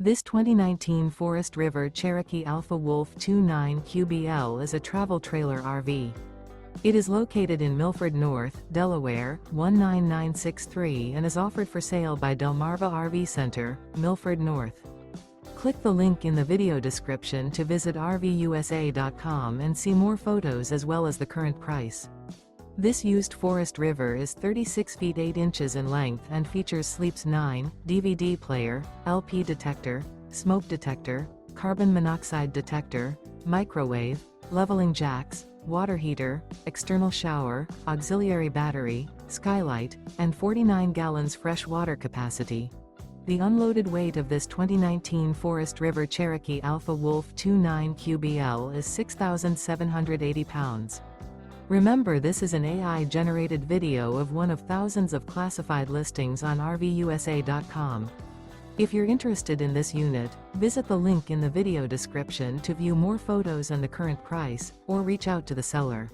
This 2019 Forest River Cherokee Alpha Wolf 29QBL is a travel trailer RV. It is located in Milford North, Delaware, 19963 and is offered for sale by Delmarva RV Center, Milford North. Click the link in the video description to visit RVUSA.com and see more photos as well as the current price. This used Forest River is 36 feet 8 inches in length and features Sleep's 9, DVD player, LP detector, smoke detector, carbon monoxide detector, microwave, leveling jacks, water heater, external shower, auxiliary battery, skylight, and 49 gallons fresh water capacity. The unloaded weight of this 2019 Forest River Cherokee Alpha Wolf 29QBL is 6,780 pounds. Remember, this is an AI-generated video of one of thousands of classified listings on RVUSA.com. If you're interested in this unit, visit the link in the video description to view more photos and the current price, or reach out to the seller.